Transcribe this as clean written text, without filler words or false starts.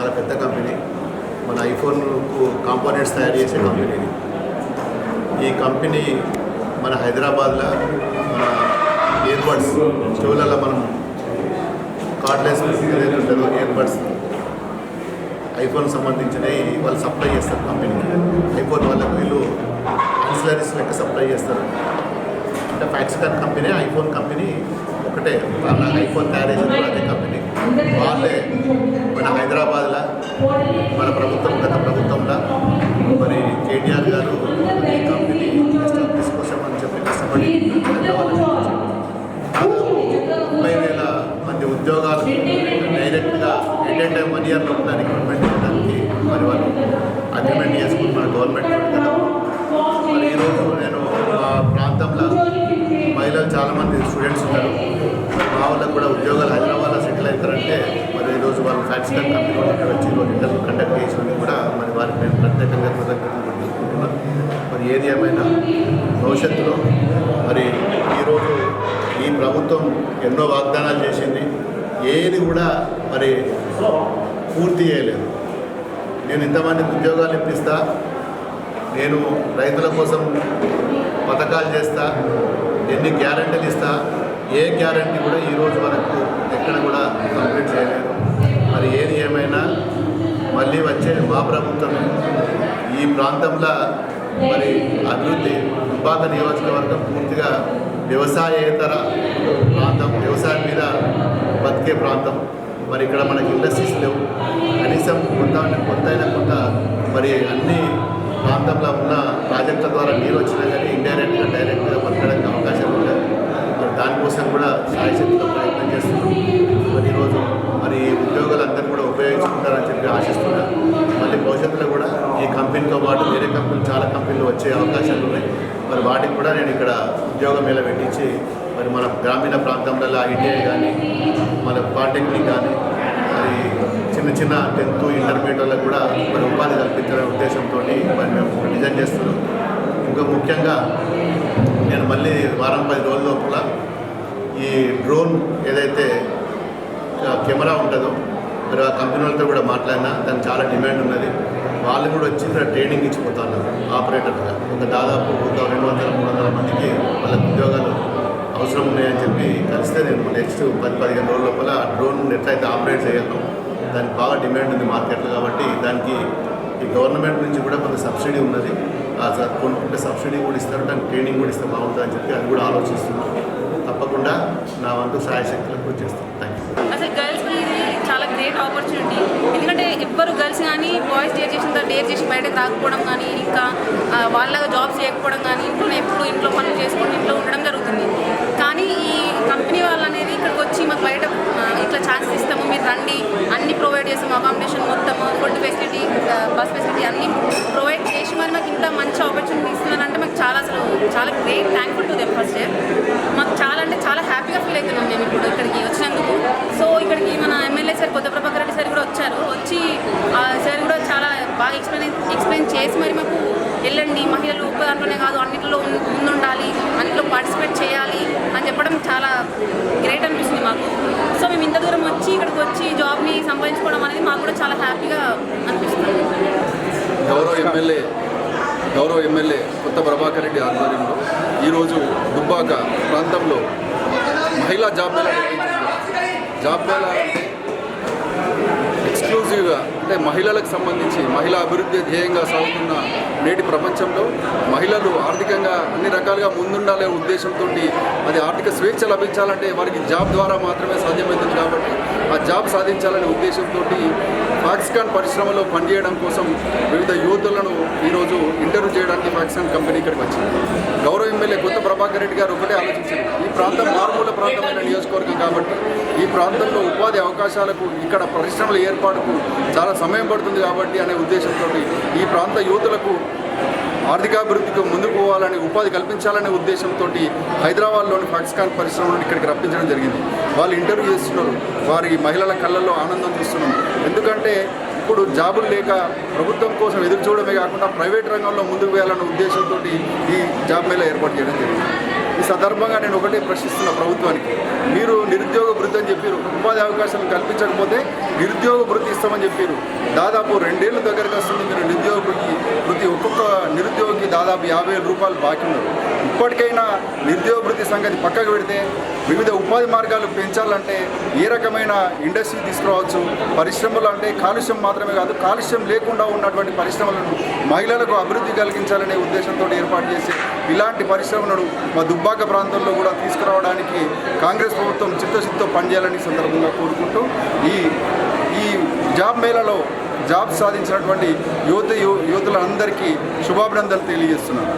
చాలా పెద్ద కంపెనీ. మన ఐఫోన్కు కాంపోనెంట్స్ తయారు చేసే కంపెనీ. ఈ కంపెనీ మన హైదరాబాద్లో మన ఇయర్బడ్స్ చెవులలో మనం కార్డ్లెస్ ఏదైతే ఉంటుందో ఇయర్బడ్స్ ఐఫోన్ సంబంధించినవి వాళ్ళు సప్లై చేస్తారు కంపెనీకి. ఐఫోన్ వాళ్ళకు వీళ్ళు యాన్సిలరీస్ లెక్క సప్లై చేస్తారు. అంటే ఫ్యాక్సికాన్ కంపెనీ, ఐఫోన్ కంపెనీ ఒకటే. వాళ్ళ ఐఫోన్ తయారు చేసిన అదే కంపెనీ. వాళ్ళే మన హైదరాబాద్లో మన ప్రభుత్వం గత ప్రభుత్వంలో మరి కేటీఆర్ గారు ఈ కంపెనీ తీసుకోసామని చెప్పి కష్టపడి హైదరాబాద్లో 30,000 మంది ఉద్యోగాలు డైరెక్ట్గా ఎట్ ఏ టైం 1 ఇయర్లో ఉన్న రిక్రూట్మెంట్ చేయడానికి మరి వాళ్ళు అగ్రిమెంట్ చేసుకుంటున్న గవర్నమెంట్ కదా. మరి ఈరోజు నేను మా ప్రాంతంలో మహిళలు చాలామంది స్టూడెంట్స్ ఉన్నారు. మా వాళ్ళకు కూడా ఉద్యోగాలు హైదరాబాద్లో సెటిల్ అవుతారంటే మరి ఈరోజు వాళ్ళు ఫ్యాక్సికాన్ కంపెనీ ఇక్కడ వచ్చి ఈరోజు ఇంటర్వ్యూ కండక్ట్ చేసి కూడా మరి వారికి నేను ప్రత్యేకంగా కృతజ్ఞతలు తెలుసుకుంటున్నాను. మరి ఏది ఏమైనా భవిష్యత్తులో మరి ఈరోజు ఈ ప్రభుత్వం ఎన్నో వాగ్దానాలు చేసింది, ఏది కూడా మరి పూర్తి చేయలేదు. నేను ఇంతమందికి ఉద్యోగాలు ఇప్పిస్తా, నేను రైతుల కోసం పథకాలు చేస్తా, ఎన్ని గ్యారెంటీలు ఇస్తా, ఏ గ్యారెంటీ కూడా ఈరోజు వరకు ఎక్కడ కూడా కంప్లీట్ చేయలేదు. మరి ఏది ఏమైనా మళ్ళీ వచ్చే మా ప్రభుత్వమే ఈ ప్రాంతంలో మరి అభివృద్ధి దుబ్బాక నియోజకవర్గం పూర్తిగా వ్యవసాయేతర ప్రాంతం, వ్యవసాయం మీద బతికే ప్రాంతం. మరి ఇక్కడ మనకి ఇండస్ట్రీస్ లేవు. కనీసం కొంత మరి అన్ని ప్రాంతంలో ఉన్న ప్రాజెక్టుల ద్వారా నీరు వచ్చినా కానీ ఇండైరెక్ట్గా డైరెక్ట్గా బతకడానికి అవకాశం ఉంటుంది. మరి దానికోసం కూడా సాయశక్తితో ప్రయత్నం చేస్తున్నాం. మరి ఈరోజు మరి ఉద్యోగాలందరూ కూడా ఉపయోగించుకుంటారని చెప్పి ఆశిస్తున్నాను. మళ్ళీ భవిష్యత్తులో కూడా ఈ కంపెనీతో పాటు వేరే కంపెనీలు చాలా కంపెనీలు వచ్చే అవకాశాలు ఉన్నాయి. మరి వాటికి కూడా నేను ఇక్కడ ఉద్యోగ మేళ పెట్టించి మరి మన గ్రామీణ ప్రాంతంలో ఐటీఐ కానీ మన పాలిటెక్నిక్ కానీ మరి చిన్న 10th ఇంటర్మీడియట్ వాళ్ళకు కూడా మరి ఉపాధి కల్పించాలనే ఉద్దేశంతో మరి మేము డిజైన్ చేస్తున్నాం. ఇంకా ముఖ్యంగా నేను మళ్ళీ వారం 10 రోజుల లోపల ఈ డ్రోన్ ఏదైతే కెమెరా ఉంటుందో మరి ఆ కంపెనీ వాళ్ళతో కూడా మాట్లాడినా దానికి చాలా డిమాండ్ ఉన్నది. వాళ్ళు కూడా వచ్చి ఇక్కడ ట్రైనింగ్ ఇచ్చిపోతాను ఆపరేటర్గా. ఒక దాదాపు 200-300 మందికి వాళ్ళకి ఉద్యోగాలు అవసరం ఉన్నాయని చెప్పి కలిస్తే నేను నెక్స్ట్ 10-15 రోజుల లోపల డ్రోన్ ఎట్లయితే ఆపరేట్ చేయగలను, దానికి బాగా డిమాండ్ ఉంది మార్కెట్లో. కాబట్టి దానికి ఈ గవర్నమెంట్ నుంచి కూడా కొంత సబ్సిడీ ఉన్నది. ఆ కొనుక్కుంటే సబ్సిడీ కూడా ఇస్తారు, దానికి ట్రైనింగ్ కూడా ఇస్తే బాగుంటుంది అని చెప్పి అది కూడా ఆలోచిస్తున్నాను. తప్పకుండా నా వంతు సాయశక్తులకు కూడా చేస్తాను. Thank you. అసలు గర్ల్స్ ఇది చాలా గ్రేట్ ఆపర్చునిటీ. ఎందుకంటే ఎవ్వరు గర్ల్స్ కానీ బాయ్స్ డేర్ చేసిన తర్వాత డేర్ చేసి బయటకు రాకపోవడం కానీ, ఇంకా వాళ్ళగా జాబ్స్ చేయకపోవడం కానీ, ఇంట్లో పనులు చేసుకొని ఇంట్లో ఉండడం జరుగుతుంది. కానీ ఈ కంపెనీ వాళ్ళు అనేది ఇక్కడికి వచ్చి మాకు బయట ఇట్లా ఛాన్స్ ఇస్తాము, మీరు రండి, అన్ని ప్రొవైడ్ చేస్తాము, అకామిడేషన్ మొత్తము, ఫుడ్ ఫెసిలిటీ, బస్ ఫెసిలిటీ అన్నీ ప్రొవైడ్ చేసి మరి మాకు ఇంత మంచి ఆపర్చునిటీ ఇస్తున్నారంటే మాకు చాలా great thankful to them. First మాకు చాలా హ్యాపీగా ఫీల్ అవుతున్నాం మేము ఇప్పుడు ఇక్కడికి వచ్చినందుకు. సో ఇక్కడికి మన ఎమ్మెల్యే సార్ కొత్త ప్రభాకర్ రెడ్డి సార్ కూడా వచ్చి సార్ కూడా చాలా బాగా ఎక్స్ప్లెయిన్ చేసి మరి మాకు వెళ్ళండి, మహిళలు ఒక్క దాంట్లోనే కాదు అన్నింటిలో ముందుండాలి, అన్నింటిలో పార్టిసిపేట్ చేయాలి అని చెప్పడం చాలా గ్రేట్ అనిపిస్తుంది మాకు. సో మేము ఇంత దూరం వచ్చి ఇక్కడికి వచ్చి జాబ్ని సంపాదించుకోవడం అనేది మాకు కూడా చాలా హ్యాపీగా అనిపిస్తుంది. గౌరవ ఎమ్మెల్యే కొత్త ప్రభాకర్ రెడ్డి ఆధ్వర్యంలో ఈరోజు దుబ్బాక ప్రాంతంలో మహిళా జాబ్ మేళా ఎక్స్క్లూజివ్గా అంటే మహిళలకు సంబంధించి మహిళా అభివృద్ధి ధ్యేయంగా సాగుతున్న నేటి ప్రపంచంలో మహిళలు ఆర్థికంగా అన్ని రకాలుగా ముందుండాలనే ఉద్దేశంతో అది ఆర్థిక స్వేచ్ఛ లభించాలంటే వారికి జాబ్ ద్వారా మాత్రమే సాధ్యమవుతుంది. కాబట్టి ఆ జాబ్ సాధించాలనే ఉద్దేశంతో ఫాక్సికాన్ పరిశ్రమలో పనిచేయడం కోసం వివిధ యువతులను ఈరోజు ఇంటర్వ్యూ చేయడానికి ఫాక్సికాన్ కంపెనీ ఇక్కడికి వచ్చింది. గౌరవ ఎమ్మెల్యే కొత్త ప్రభాకర్ రెడ్డి గారు ఒకటే ఆలోచించారు, ఈ ప్రాంతం మారుమూల ప్రాంతమైన నియోజకవర్గం కాబట్టి ఈ ప్రాంతంలో ఉపాధి అవకాశాలకు ఇక్కడ పరిశ్రమల ఏర్పాటుకు చాలా సమయం పడుతుంది కాబట్టి అనే ఉద్దేశంతో ఈ ప్రాంత యువతులకు ఆర్థికాభివృద్ధికి ముందుకు పోవాలని, ఉపాధి కల్పించాలనే ఉద్దేశంతో హైదరాబాద్లోని ఫాక్సికాన్ పరిశ్రమలను ఇక్కడికి రప్పించడం జరిగింది. వాళ్ళు ఇంటర్వ్యూ చేస్తున్నారు, వారి మహిళల కళ్ళల్లో ఆనందం చూస్తున్నాం. ఎందుకంటే ఇప్పుడు జాబులు లేక ప్రభుత్వం కోసం ఎదురు చూడడమే కాకుండా ప్రైవేట్ రంగంలో ముందుకు వేయాలన్న ఉద్దేశంతో ఈ జాబ్ మేళా ఏర్పాటు చేయడం జరిగింది. ఈ సందర్భంగా నేను ఒకటే ప్రశ్నిస్తున్న ప్రభుత్వానికి, మీరు నిరుద్యోగ వృత్తి అని చెప్పారు, ఉపాధి అవకాశాలు కల్పించకపోతే నిరుద్యోగ వృత్తి ఇస్తామని చెప్పారు. దాదాపు 2 ఏళ్ళ దగ్గరకు వస్తుంది మీరు నిరుద్యోగ వృత్తి ఒక్కొక్క నిరుద్యోగికి దాదాపు 50,000 రూపాయలు బాకీ ఉన్నారు. ఇప్పటికైనా నిరుద్యోగ వృత్తి సంగతి పక్కకు పెడితే వివిధ ఉపాధి మార్గాలు పెంచాలంటే ఏ రకమైన ఇండస్ట్రీ తీసుకురావచ్చు, పరిశ్రమలు అంటే కాలుష్యం మాత్రమే కాదు, కాలుష్యం లేకుండా ఉన్నటువంటి పరిశ్రమలను మహిళలకు అభివృద్ధి కలిగించాలనే ఉద్దేశంతో ఏర్పాటు చేసి ఇలాంటి పరిశ్రమలను మా దుబ్బాక ప్రాంతంలో కూడా తీసుకురావడానికి కాంగ్రెస్ ప్రభుత్వం చిత్తశుద్ధితో పనిచేయాలని సందర్భంగా కోరుకుంటూ ఈ జాబ్ మేళాలో జాబ్ సాధించినటువంటి యువతులందరికీ శుభాభినందనలు తెలియజేస్తున్నాను.